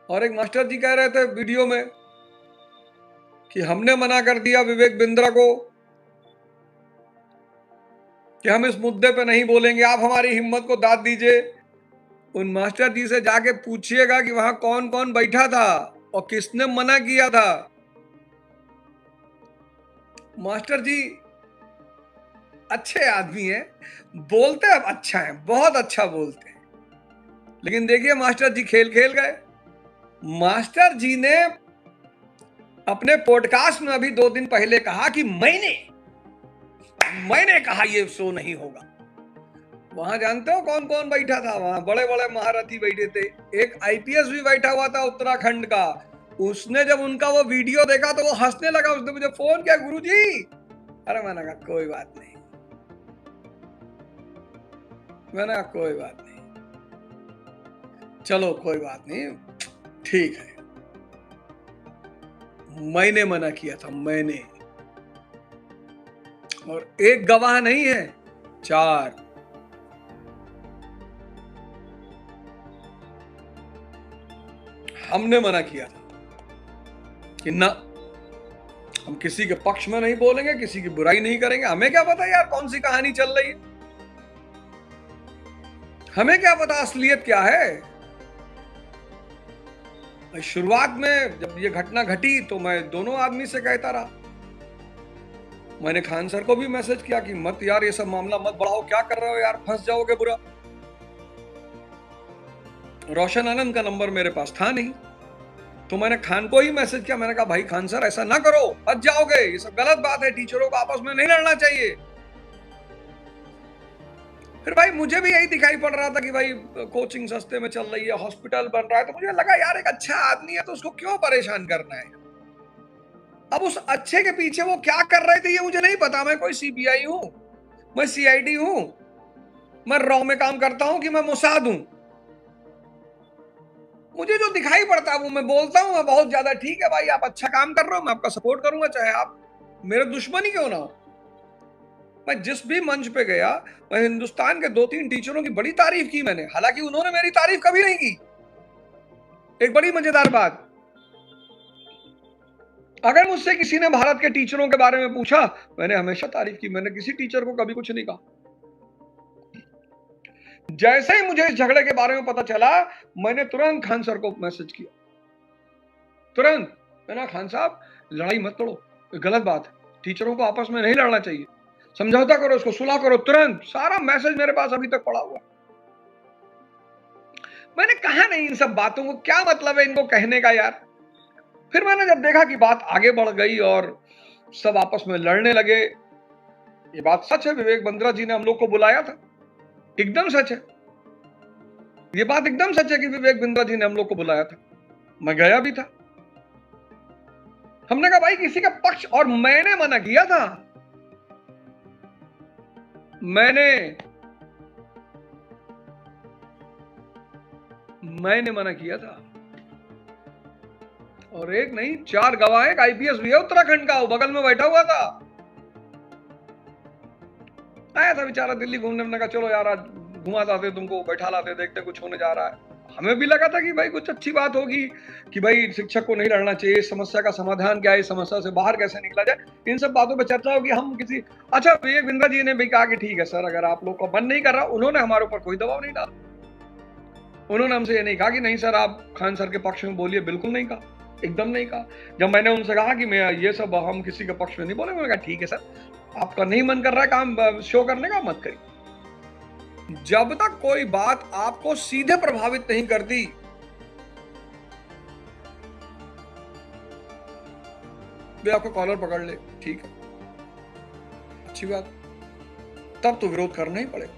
और एक मास्टर जी कह रहे थे वीडियो में कि हमने मना कर दिया विवेक बिंद्रा को कि हम इस मुद्दे पे नहीं बोलेंगे, आप हमारी हिम्मत को दाद दीजिए। उन मास्टर जी से जाके पूछिएगा कि वहां कौन कौन बैठा था और किसने मना किया था। मास्टर जी अच्छे आदमी हैं, बोलते अब अच्छा है, बहुत अच्छा बोलते हैं, लेकिन देखिए मास्टर जी खेल खेल गए। मास्टर जी ने अपने पॉडकास्ट में अभी 2 दिन पहले कहा कि मैंने कहा ये शो नहीं होगा। वहां जानते हो कौन कौन बैठा था? वहां बड़े बड़े महारथी बैठे थे। एक आईपीएस भी बैठा हुआ था उत्तराखंड का। उसने जब उनका वो वीडियो देखा तो वो हंसने लगा। उसने मुझे फोन किया, गुरुजी। अरे मैंने कहा कोई बात नहीं, मैंने कहा कोई बात नहीं, चलो कोई बात नहीं, ठीक है। मैंने मना किया था, मैंने। और एक गवाह नहीं है, 4। हमने मना किया था कि ना, हम किसी के पक्ष में नहीं बोलेंगे, किसी की बुराई नहीं करेंगे। हमें क्या पता यार कौन सी कहानी चल रही है, हमें क्या पता असलियत क्या है। शुरुआत में जब ये घटना घटी तो मैं दोनों आदमी से कहता रहा। मैंने खान सर को भी मैसेज किया कि मत यार ये सब मामला मत बढ़ाओ, क्या कर रहे हो यार, फंस जाओगे बुरा। रोशन आनंद का नंबर मेरे पास था नहीं, तो मैंने खान को ही मैसेज किया। मैंने कहा भाई खान सर ऐसा ना करो, फंस जाओगे, ये सब गलत बात है, टीचरों को आपस में नहीं लड़ना चाहिए। फिर भाई मुझे भी यही दिखाई पड़ रहा था कि भाई कोचिंग सस्ते में चल रही है, हॉस्पिटल बन रहा है, तो मुझे लगा यार एक अच्छा आदमी है तो उसको क्यों परेशान करना है। अब उस अच्छे के पीछे वो क्या कर रहे थे ये मुझे नहीं पता। मैं कोई सीबीआई हूं, मैं सीआईडी हूं, मैं रॉ में काम करता हूं कि मैं मोसाद हूं? मुझे जो दिखाई पड़ता है वो मैं बोलता हूं। मैं बहुत ज्यादा ठीक है भाई, आप अच्छा काम कर रहे हो, मैं आपका सपोर्ट करूंगा, चाहे आप मेरे दुश्मन ही क्यों ना हो। मैं जिस भी मंच पे गया, मैं हिंदुस्तान के 2-3 टीचरों की बड़ी तारीफ की मैंने, हालांकि उन्होंने मेरी तारीफ कभी नहीं की। एक बड़ी मजेदार बात, अगर मुझसे किसी ने भारत के टीचरों के बारे में पूछा, मैंने हमेशा तारीफ की, मैंने किसी टीचर को कभी कुछ नहीं कहा। जैसे ही मुझे इस झगड़े के बारे में पता चला, मैंने तुरंत खान सर को मैसेज किया, तुरंत। मैंने कहा खान साहब लड़ाई मत तोड़ो, गलत बात है, टीचरों को आपस में नहीं लड़ना चाहिए, समझौता करो, इसको सुलह करो। तुरंत सारा मैसेज मेरे पास अभी तक पड़ा हुआ। मैंने कहा नहीं इन सब बातों को, क्या मतलब है इनको कहने का यार। फिर मैंने जब देखा कि बात आगे बढ़ गई और सब आपस में लड़ने लगे, ये बात सच है, विवेक बिंद्रा जी ने हम लोग को बुलाया था, एकदम सच है, ये बात एकदम सच है कि विवेक बिंद्रा जी ने हम लोग को बुलाया था, मैं गया भी था। हमने कहा भाई किसी का पक्ष, और मैंने मना किया था, मैंने मना किया था। और एक नहीं 4 गवाह, एक आईपीएस भी है उत्तराखंड का, वो बगल में बैठा हुआ था। आया था बेचारा दिल्ली घूमने, हमने कहा चलो यार आज घुमा लाते तुमको, बैठा लाते, देखते कुछ होने जा रहा है। हमें भी लगा था कि भाई कुछ अच्छी बात होगी कि भाई शिक्षक को नहीं लड़ना चाहिए, समस्या का समाधान क्या है, समस्या से बाहर कैसे निकला जाए, इन सब बातों पर चर्चा होगी। हम किसी अच्छा विवेक बिंद्रा जी ने भी कहा कि ठीक है सर, अगर आप लोग का मन नहीं कर रहा, उन्होंने हमारे ऊपर कोई दबाव नहीं डाला। उन्होंने हमसे ये नहीं कहा कि नहीं सर आप खान सर के पक्ष में बोलिए, बिल्कुल नहीं कहा, एकदम नहीं कहा। जब मैंने उनसे कहा कि मैं ये सब हम किसी के पक्ष में नहीं बोले, मैंने कहा ठीक है सर, आपका नहीं मन कर रहा है काम शो करने का, मत करिए। जब तक कोई बात आपको सीधे प्रभावित नहीं करती, वे आपको कॉलर पकड़ ले, ठीक है, अच्छी बात, तब तो विरोध करना ही पड़ेगा।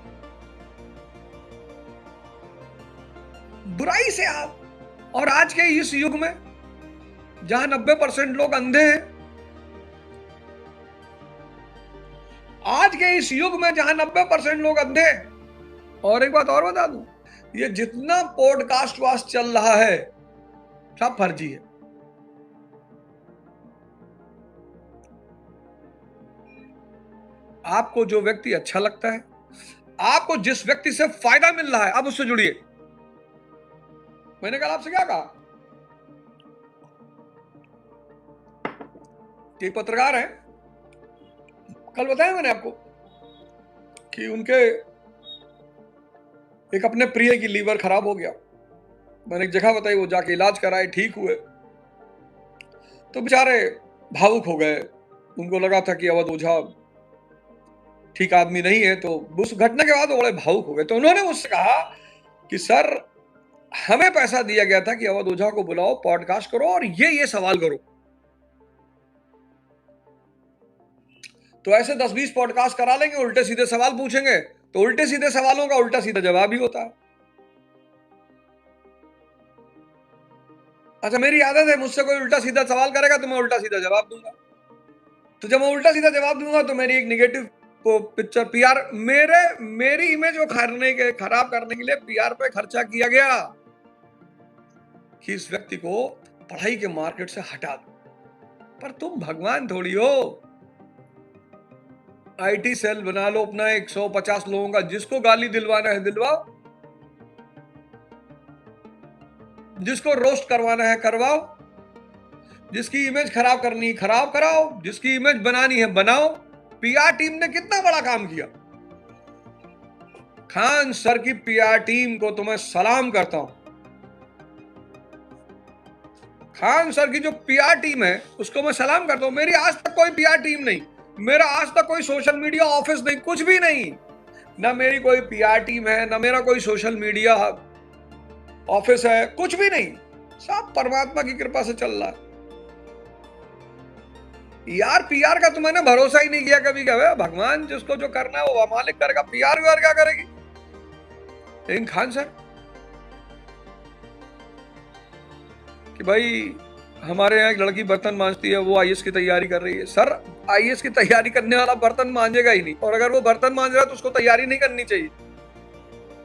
बुराई से आप, और आज के इस युग में जहां 90% लोग अंधे हैं, आज के इस युग में जहां 90% लोग अंधे हैं, और एक बात और बता दूं, ये जितना पॉडकास्ट वास्ट चल रहा है सब फर्जी है। आपको जो व्यक्ति अच्छा लगता है, आपको जिस व्यक्ति से फायदा मिल रहा है, आप उससे जुड़िए। मैंने कल आपसे क्या कहा, एक पत्रकार है, कल बताया मैंने आपको कि उनके एक अपने प्रिय की लीवर खराब हो गया। मैंने एक जगह बताई, वो जाके इलाज कराए, ठीक हुए, तो बेचारे भावुक हो गए। उनको लगा था कि अवध ओझा ठीक आदमी नहीं है, तो उस घटना के बाद वो बड़े भावुक हो गए। तो उन्होंने मुझसे कहा कि सर, हमें पैसा दिया गया था कि अवध ओझा को बुलाओ, पॉडकास्ट करो और ये सवाल करो। तो ऐसे 10-20 पॉडकास्ट करा लेंगे, उल्टे सीधे सवाल पूछेंगे, तो उल्टे सीधे सवालों का उल्टा सीधा जवाब ही होता है। अच्छा, मेरी आदत है, मुझसे कोई उल्टा सीधा सवाल करेगा तो मैं उल्टा सीधा जवाब दूंगा। तो जब मैं उल्टा सीधा जवाब दूंगा तो मेरी एक निगेटिव को पिक्चर, पीआर, मेरी इमेज को खराब करने के लिए पीआर पे खर्चा किया गया कि इस व्यक्ति को पढ़ाई के मार्केट से हटा दो। पर तुम भगवान थोड़ी हो। आईटी सेल बना लो अपना 150 लोगों का, जिसको गाली दिलवाना है दिलवाओ, जिसको रोस्ट करवाना है करवाओ, जिसकी इमेज खराब करनी है खराब कराओ, जिसकी इमेज बनानी है बनाओ। पीआर टीम ने कितना बड़ा काम किया। खान सर की पीआर टीम को तो मैं सलाम करता हूं। खान सर की जो पीआर टीम है उसको मैं सलाम करता हूं। मेरी आज तक कोई पीआर टीम नहीं, मेरा आज तक कोई सोशल मीडिया ऑफिस नहीं, कुछ भी नहीं। ना मेरी कोई पीआर टीम है, ना मेरा कोई सोशल मीडिया ऑफिस है, कुछ भी नहीं। सब परमात्मा की कृपा से चल रहा है। यार पीआर का तो मैंने भरोसा ही नहीं किया कभी। क्या भगवान जिसको जो करना है वो मालिक करेगा, पीआर व्यार क्या करेगी। लेकिन खान सर कि भाई हमारे यहाँ एक लड़की बर्तन मांजती है, वो आईएएस की तैयारी कर रही है। सर, आईएएस की तैयारी करने वाला बर्तन मांजेगा ही नहीं, और अगर वो बर्तन मांज रहा है तो उसको तैयारी नहीं करनी चाहिए।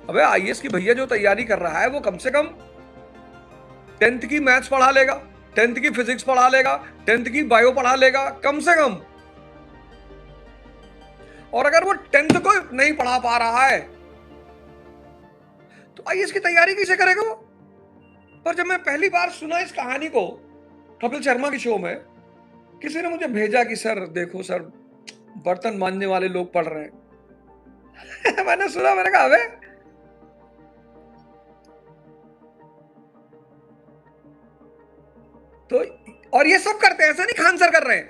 अबे आईएएस की भैया जो तैयारी कर रहा है वो कम से कम 10th की मैथ्स पढ़ा लेगा, 10th की फिजिक्स पढ़ा लेगा, 10th की बायो पढ़ा लेगा कम से कम। और अगर वो 10th को नहीं पढ़ा पा रहा है तो आईएएस की तैयारी कैसे करेगा वो। पर जब मैं पहली बार सुना इस कहानी को कपिल शर्मा के शो में, किसी ने मुझे भेजा कि सर देखो सर, बर्तन मांजने वाले लोग पढ़ रहे हैं। मैंने सुना, मैंने कहा अबे तो, और ये सब करते हैं, ऐसा नहीं खान सर कर रहे हैं।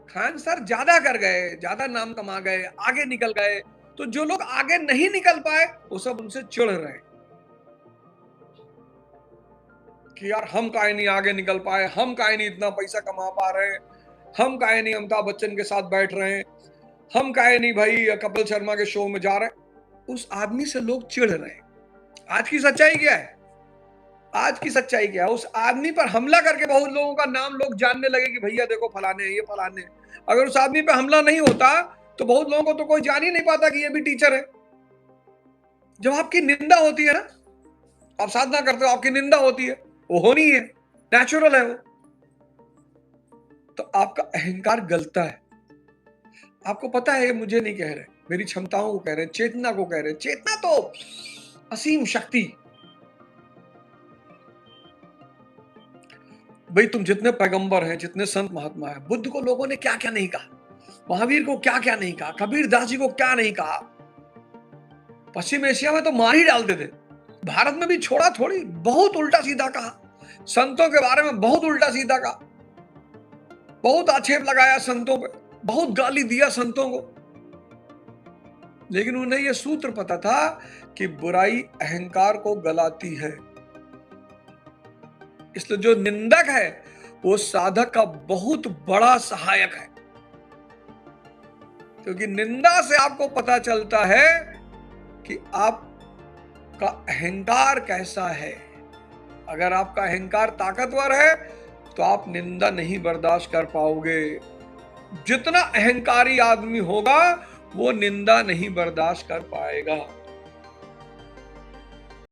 खान सर ज्यादा कर गए, ज्यादा नाम कमा गए, आगे निकल गए, तो जो लोग आगे नहीं निकल पाए वो सब उनसे चिढ़ रहे हैं कि यार हम काहे नहीं आगे निकल पाए, हम काहे नहीं इतना पैसा कमा पा रहे हैं, हम काहे नहीं अमिताभ बच्चन के साथ बैठ रहे हैं, हम काहे नहीं भाई कपिल शर्मा के शो में जा रहे हैं। उस आदमी से लोग चिढ़ रहे हैं। आज की सच्चाई क्या है? आज की सच्चाई क्या है? उस आदमी पर हमला करके बहुत लोगों का नाम लोग जानने लगे कि भैया देखो फलाने ये फलाने। अगर उस आदमी पर हमला नहीं होता तो बहुत लोगों को तो कोई जान ही नहीं पाता कि ये भी टीचर है। जब आपकी निंदा होती है ना, आप साधना करते हो, आपकी निंदा होती है, वो होनी है, नेचुरल है वो, तो आपका अहंकार गलता है। आपको पता है ये मुझे नहीं कह रहे, मेरी क्षमताओं को कह रहे हैं, चेतना को कह रहे हैं। चेतना तो असीम शक्ति। भाई तुम जितने पैगंबर हैं, जितने संत महात्मा हैं, बुद्ध को लोगों ने क्या क्या नहीं कहा, महावीर को क्या क्या नहीं कहा, कबीर दास जी को क्या नहीं कहा। पश्चिम एशिया में तो मार ही डालते थे, भारत में भी छोड़ा थोड़ी, बहुत उल्टा सीधा कहा, संतों के बारे में बहुत उल्टा सीधा कहा, बहुत आक्षेप लगाया संतों पे, बहुत गाली दिया संतों को। लेकिन उन्हें यह सूत्र पता था कि बुराई अहंकार को गलाती है। इसलिए जो निंदक है वो साधक का बहुत बड़ा सहायक है, क्योंकि निंदा से आपको पता चलता है कि आपका अहंकार कैसा है। अगर आपका अहंकार ताकतवर है तो आप निंदा नहीं बर्दाश्त कर पाओगे। जितना अहंकारी आदमी होगा वो निंदा नहीं बर्दाश्त कर पाएगा।